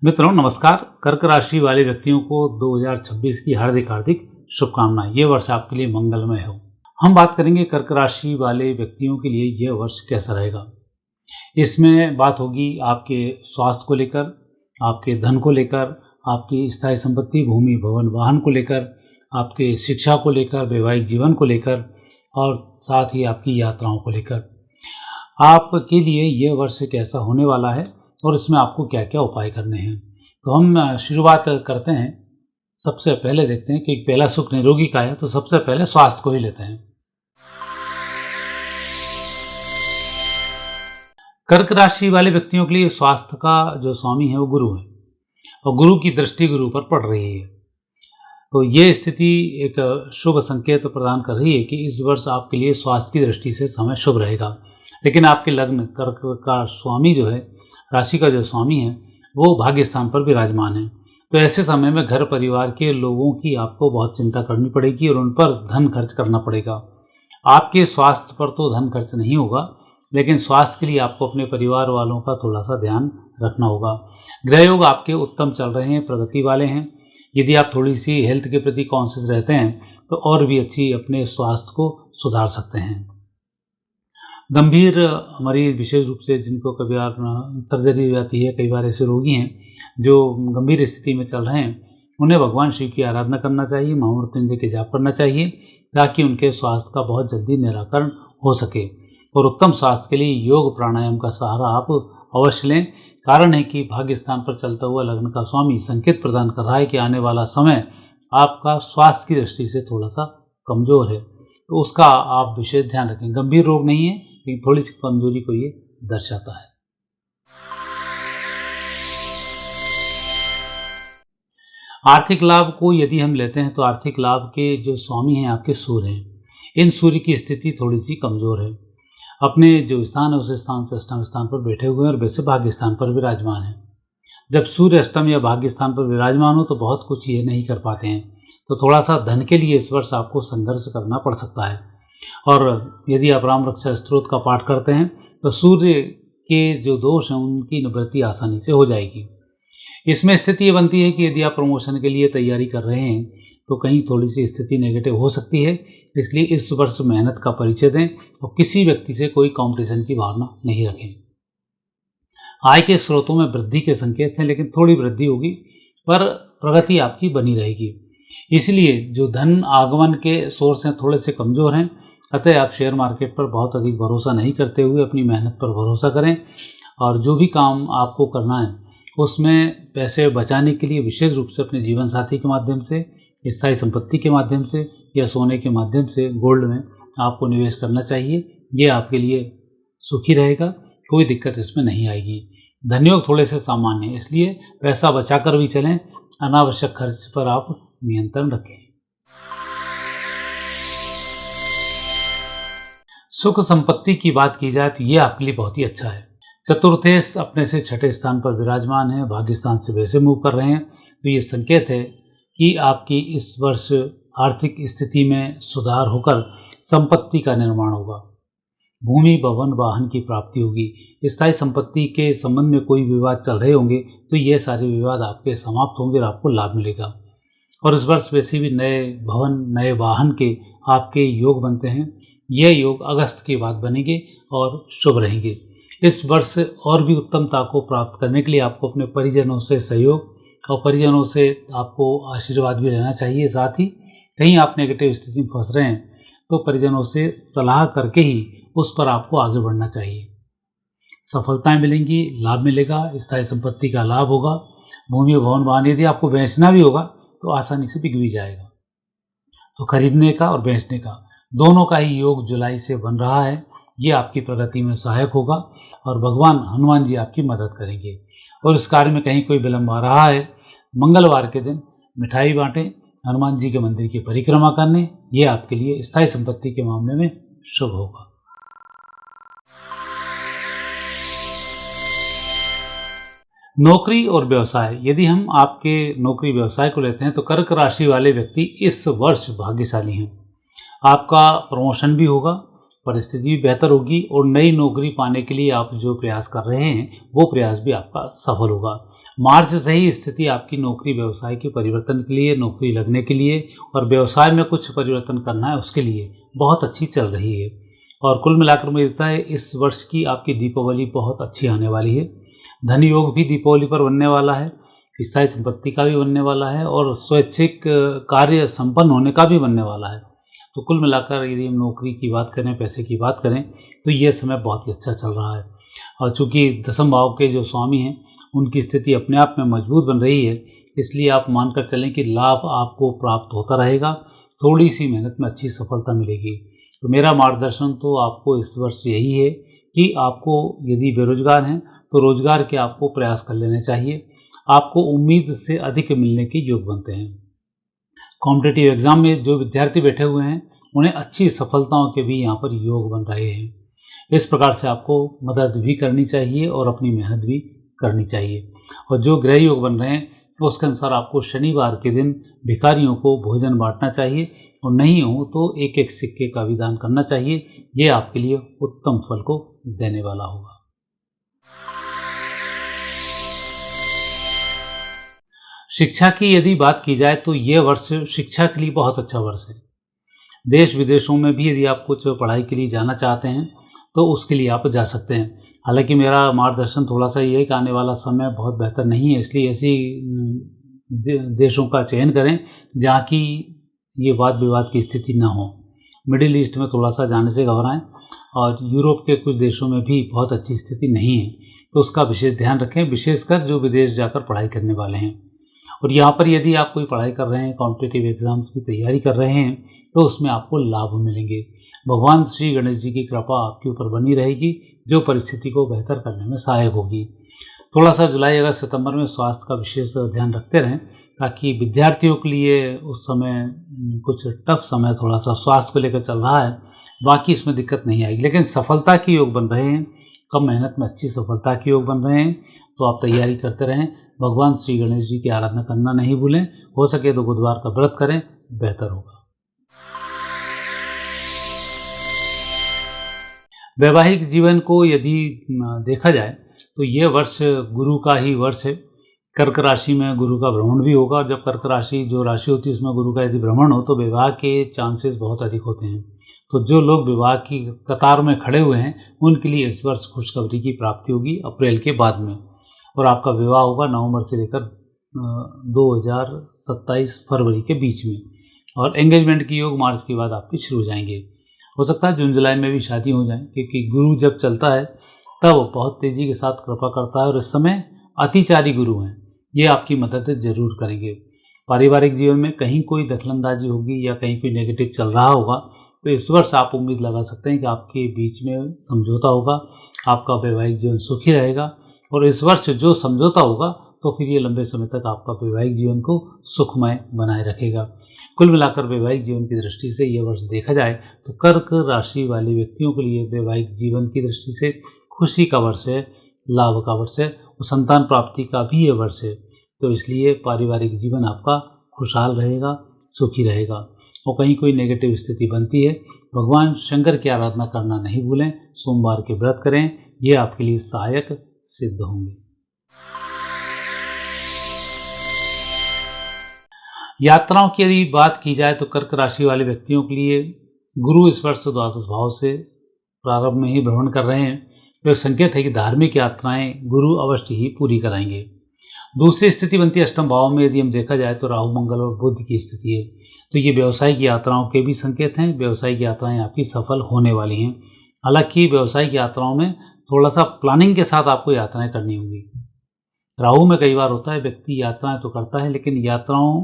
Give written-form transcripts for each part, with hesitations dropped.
मित्रों नमस्कार। कर्क राशि वाले व्यक्तियों को 2026 की हार्दिक हार्दिक शुभकामनाएं। ये वर्ष आपके लिए मंगलमय हो। हम बात करेंगे कर्क राशि वाले व्यक्तियों के लिए यह वर्ष कैसा रहेगा। इसमें बात होगी आपके स्वास्थ्य को लेकर, आपके धन को लेकर, आपकी स्थायी संपत्ति भूमि भवन वाहन को लेकर, आपके शिक्षा को लेकर, वैवाहिक जीवन को लेकर और साथ ही आपकी यात्राओं को लेकर। आपके लिए यह वर्ष कैसा होने वाला है और इसमें आपको क्या क्या उपाय करने हैं। तो हम शुरुआत करते हैं। सबसे पहले देखते हैं कि पहला सुख निरोगी का है, तो सबसे पहले स्वास्थ्य को ही लेते हैं। कर्क राशि वाले व्यक्तियों के लिए स्वास्थ्य का जो स्वामी है वो गुरु है और गुरु की दृष्टि गुरु पर पड़ रही है। तो ये स्थिति एक शुभ संकेत प्रदान कर रही है कि इस वर्ष आपके लिए स्वास्थ्य की दृष्टि से समय शुभ रहेगा। लेकिन आपके लग्न कर्क का स्वामी जो है, राशि का जो स्वामी है, वो भाग्य स्थान पर विराजमान है। तो ऐसे समय में घर परिवार के लोगों की आपको बहुत चिंता करनी पड़ेगी और उन पर धन खर्च करना पड़ेगा। आपके स्वास्थ्य पर तो धन खर्च नहीं होगा, लेकिन स्वास्थ्य के लिए आपको अपने परिवार वालों का थोड़ा सा ध्यान रखना होगा। ग्रह योग आपके उत्तम चल रहे हैं, प्रगति वाले हैं। यदि आप थोड़ी सी हेल्थ के प्रति कॉन्शियस रहते हैं तो और भी अच्छी अपने स्वास्थ्य को सुधार सकते हैं। गंभीर मरीज, विशेष रूप से जिनको कभी सर्जरी हो जाती है, कई बार ऐसे रोगी हैं जो गंभीर स्थिति में चल रहे हैं, उन्हें भगवान शिव की आराधना करना चाहिए, महामृत्युंजय के जाप करना चाहिए ताकि उनके स्वास्थ्य का बहुत जल्दी निराकरण हो सके। और उत्तम स्वास्थ्य के लिए योग प्राणायाम का सहारा आप अवश्य लें। कारण है कि भाग्य स्थान पर चलता हुआ लग्न का स्वामी संकेत प्रदान कर रहा है कि आने वाला समय आपका स्वास्थ्य की दृष्टि से थोड़ा सा कमज़ोर है, तो उसका आप विशेष ध्यान रखें। गंभीर रोग नहीं है, लेकिन थोड़ी सी कमजोरी को ये दर्शाता है। आर्थिक लाभ को यदि हम लेते हैं तो आर्थिक लाभ के जो स्वामी हैं आपके सूर्य हैं। इन सूर्य की स्थिति थोड़ी सी कमजोर है। अपने जो स्थान है उस स्थान से अष्टम स्थान पर बैठे हुए हैं और वैसे भाग्य स्थान पर विराजमान है। जब सूर्य अष्टम या भाग्य स्थान पर विराजमान हो तो बहुत कुछ ये नहीं कर पाते हैं, तो थोड़ा सा धन के लिए इस वर्ष आपको संघर्ष करना पड़ सकता है। और यदि आप राम रक्षा स्तोत्र का पाठ करते हैं तो सूर्य के जो दोष हैं उनकी निवृत्ति आसानी से हो जाएगी। इसमें स्थिति ये बनती है कि यदि आप प्रमोशन के लिए तैयारी कर रहे हैं तो कहीं थोड़ी सी स्थिति नेगेटिव हो सकती है, इसलिए इस वर्ष मेहनत का परिचय दें और किसी व्यक्ति से कोई कंपटीशन की भावना नहीं रखें। आय के स्रोतों में वृद्धि के संकेत हैं, लेकिन थोड़ी वृद्धि होगी पर प्रगति आपकी बनी रहेगी। इसलिए जो धन आगमन के सोर्स हैं थोड़े से कमज़ोर हैं, अतः आप शेयर मार्केट पर बहुत अधिक भरोसा नहीं करते हुए अपनी मेहनत पर भरोसा करें और जो भी काम आपको करना है उसमें पैसे बचाने के लिए विशेष रूप से अपने जीवन साथी के माध्यम से, स्थायी संपत्ति के माध्यम से या सोने के माध्यम से गोल्ड में आपको निवेश करना चाहिए। ये आपके लिए सुखी रहेगा, कोई दिक्कत इसमें नहीं आएगी। धनयोग थोड़े से सामान्य है, इसलिए पैसा बचाकर भी चलें, अनावश्यक खर्च पर आप नियंत्रण रखें। सुख संपत्ति की बात की जाए तो ये आपके लिए बहुत ही अच्छा है। चतुर्थेश अपने से छठे स्थान पर विराजमान है, भाग्य स्थान से वैसे मूव कर रहे हैं, तो ये संकेत है कि आपकी इस वर्ष आर्थिक स्थिति में सुधार होकर संपत्ति का निर्माण होगा। भूमि भवन वाहन की प्राप्ति होगी। स्थायी संपत्ति के संबंध में कोई विवाद चल रहे होंगे तो ये सारे विवाद आपके समाप्त होंगे और आपको लाभ मिलेगा। और इस वर्ष वैसे भी नए भवन नए वाहन के आपके योग बनते हैं। ये योग अगस्त के बाद बनेंगे और शुभ रहेंगे। इस वर्ष और भी उत्तमता को प्राप्त करने के लिए आपको अपने परिजनों से सहयोग और परिजनों से आपको आशीर्वाद भी लेना चाहिए। साथ ही कहीं आप नेगेटिव स्थिति में फंस रहे हैं तो परिजनों से सलाह करके ही उस पर आपको आगे बढ़ना चाहिए। सफलताएं मिलेंगी, लाभ मिलेगा, स्थायी संपत्ति का लाभ होगा। भूमि भवन वाहन यदि आपको बेचना भी होगा तो आसानी से बिक भी जाएगा। तो खरीदने का और बेचने का दोनों का ही योग जुलाई से बन रहा है। ये आपकी प्रगति में सहायक होगा और भगवान हनुमान जी आपकी मदद करेंगे। और इस कार्य में कहीं कोई विलंब आ रहा है, मंगलवार के दिन मिठाई बांटें, हनुमान जी के मंदिर की परिक्रमा करने, ये आपके लिए स्थायी संपत्ति के मामले में शुभ होगा। नौकरी और व्यवसाय, यदि हम आपके नौकरी व्यवसाय को लेते हैं तो कर्क राशि वाले व्यक्ति इस वर्ष भाग्यशाली हैं। आपका प्रमोशन भी होगा परिस्थिति भी बेहतर होगी और नई नौकरी पाने के लिए आप जो प्रयास कर रहे हैं वो प्रयास भी आपका सफल होगा। मार्च से ही स्थिति आपकी नौकरी व्यवसाय के परिवर्तन के लिए, नौकरी लगने के लिए और व्यवसाय में कुछ परिवर्तन करना है उसके लिए बहुत अच्छी चल रही है। और कुल मिलाकर मुझे लगता है इस वर्ष की आपकी दीपावली बहुत अच्छी आने वाली है। धन योग भी दीपावली पर बनने वाला है, स्थायी संपत्ति का भी बनने वाला है और स्वैच्छिक कार्य संपन्न होने का भी बनने वाला है। तो कुल मिलाकर यदि हम नौकरी की बात करें, पैसे की बात करें तो ये समय बहुत ही अच्छा चल रहा है। और चूँकि दसम भाव के जो स्वामी हैं उनकी स्थिति अपने आप में मजबूत बन रही है, इसलिए आप मानकर चलें कि लाभ आपको प्राप्त होता रहेगा। थोड़ी सी मेहनत में अच्छी सफलता मिलेगी। तो मेरा मार्गदर्शन तो आपको इस वर्ष यही है कि आपको यदि बेरोजगार हैं तो रोजगार के आपको प्रयास कर लेने चाहिए। आपको उम्मीद से अधिक मिलने के योग बनते हैं। कॉम्पिटिटिव एग्जाम में जो विद्यार्थी बैठे हुए हैं उन्हें अच्छी सफलताओं के भी यहाँ पर योग बन रहे हैं। इस प्रकार से आपको मदद भी करनी चाहिए और अपनी मेहनत भी करनी चाहिए। और जो ग्रह योग बन रहे हैं तो उसके अनुसार आपको शनिवार के दिन भिखारियों को भोजन बांटना चाहिए और नहीं हो तो एक एक सिक्के का विदान करना चाहिए। ये आपके लिए उत्तम फल को देने वाला होगा। शिक्षा की यदि बात की जाए तो ये वर्ष शिक्षा के लिए बहुत अच्छा वर्ष है। देश विदेशों में भी यदि आप कुछ पढ़ाई के लिए जाना चाहते हैं तो उसके लिए आप जा सकते हैं। हालांकि मेरा मार्गदर्शन थोड़ा सा ये है कि आने वाला समय बहुत बेहतर नहीं है, इसलिए ऐसी देशों का चयन करें जहाँ की ये वाद विवाद की स्थिति ना हो। मिडिल ईस्ट में थोड़ा सा जाने से घबराएं और यूरोप के कुछ देशों में भी बहुत अच्छी स्थिति नहीं है, तो उसका विशेष ध्यान रखें, विशेषकर जो विदेश जाकर पढ़ाई करने वाले हैं। और यहाँ पर यदि आप कोई पढ़ाई कर रहे हैं, कॉम्पिटिटिव एग्जाम्स की तैयारी कर रहे हैं तो उसमें आपको लाभ मिलेंगे। भगवान श्री गणेश जी की कृपा आपके ऊपर बनी रहेगी जो परिस्थिति को बेहतर करने में सहायक होगी। थोड़ा सा जुलाई अगस्त सितंबर में स्वास्थ्य का विशेष ध्यान रखते रहें ताकि विद्यार्थियों के लिए उस समय कुछ टफ समय थोड़ा सा स्वास्थ्य को लेकर चल रहा है, बाकी इसमें दिक्कत नहीं आएगी। लेकिन सफलता के योग बन रहे हैं, कम मेहनत में अच्छी सफलता के योग बन रहे हैं, तो आप तैयारी करते रहें। भगवान श्री गणेश जी की आराधना करना नहीं भूलें, हो सके तो बुधवार का व्रत करें, बेहतर होगा। वैवाहिक जीवन को यदि देखा जाए तो ये वर्ष गुरु का ही वर्ष है। कर्क राशि में गुरु का भ्रमण भी होगा। जब कर्क राशि जो राशि होती है उसमें गुरु का यदि भ्रमण हो तो विवाह के चांसेस बहुत अधिक होते हैं। तो जो लोग विवाह की कतार में खड़े हुए हैं उनके लिए इस वर्ष खुशखबरी की प्राप्ति होगी अप्रैल के बाद में, और आपका विवाह होगा नवंबर से लेकर 2027 फरवरी के बीच में, और एंगेजमेंट की योग मार्च के बाद आपकी शुरू हो जाएंगे। हो सकता है जून जुलाई में भी शादी हो जाए, क्योंकि गुरु जब चलता है तब बहुत तेज़ी के साथ कृपा करता है और इस समय अतिचारी गुरु हैं, ये आपकी मदद जरूर करेंगे। पारिवारिक जीवन में कहीं कोई दखलंदाजी होगी या कहीं कोई नेगेटिव चल रहा होगा तो इस वर्ष आप उम्मीद लगा सकते हैं कि आपके बीच में समझौता होगा, आपका वैवाहिक जीवन सुखी रहेगा। और इस वर्ष जो समझौता होगा तो फिर ये लंबे समय तक आपका वैवाहिक जीवन को सुखमय बनाए रखेगा। कुल मिलाकर वैवाहिक जीवन की दृष्टि से यह वर्ष देखा जाए तो कर्क राशि वाले व्यक्तियों के लिए वैवाहिक जीवन की दृष्टि से खुशी का वर्ष है, लाभ का वर्ष है, और संतान प्राप्ति का भी ये वर्ष है। तो इसलिए पारिवारिक जीवन आपका खुशहाल रहेगा, सुखी रहेगा। और कहीं कोई नेगेटिव स्थिति बनती है, भगवान शंकर की आराधना करना नहीं भूलें, सोमवार के व्रत करें, ये आपके लिए सहायक सिद्ध होंगे। यात्राओं की यदि बात की जाए तो कर्क राशि वाले व्यक्तियों के लिए गुरु इस वर्ष द्वादश भाव से प्रारंभ में ही भ्रमण कर रहे हैं, तो संकेत है कि धार्मिक यात्राएं गुरु अवश्य ही पूरी कराएंगे। दूसरी स्थिति बनती है अष्टम भाव में, यदि हम देखा जाए तो राहु मंगल और बुध की स्थिति है, तो ये व्यवसायिक यात्राओं के भी संकेत हैं। व्यवसायिक यात्राएं आपकी सफल होने वाली हैं। हालांकि व्यवसायिक यात्राओं में थोड़ा सा प्लानिंग के साथ आपको यात्राएं करनी होंगी। राहु में कई बार होता है व्यक्ति यात्राएं तो करता है लेकिन यात्राओं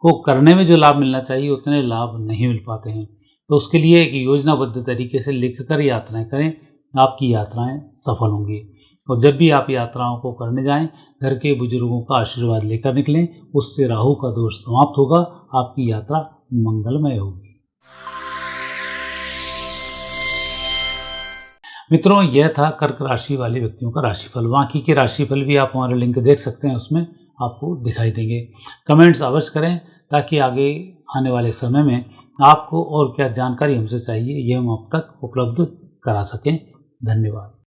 को करने में जो लाभ मिलना चाहिए उतने लाभ नहीं मिल पाते हैं, तो उसके लिए एक योजनाबद्ध तरीके से लिखकर यात्राएं करें, आपकी यात्राएं सफल होंगी। और जब भी आप यात्राओं को करने जाएं, घर के बुजुर्गों का आशीर्वाद लेकर निकलें, उससे राहु का दोष समाप्त होगा, आपकी यात्रा मंगलमय होगी। मित्रों, यह था कर्क राशि वाले व्यक्तियों का राशिफल। बाकी के राशिफल भी आप हमारे लिंक देख सकते हैं, उसमें आपको दिखाई देंगे। कमेंट्स अवश्य करें ताकि आगे आने वाले समय में आपको और क्या जानकारी हमसे चाहिए ये हम आप तक उपलब्ध करा सकें। धन्यवाद।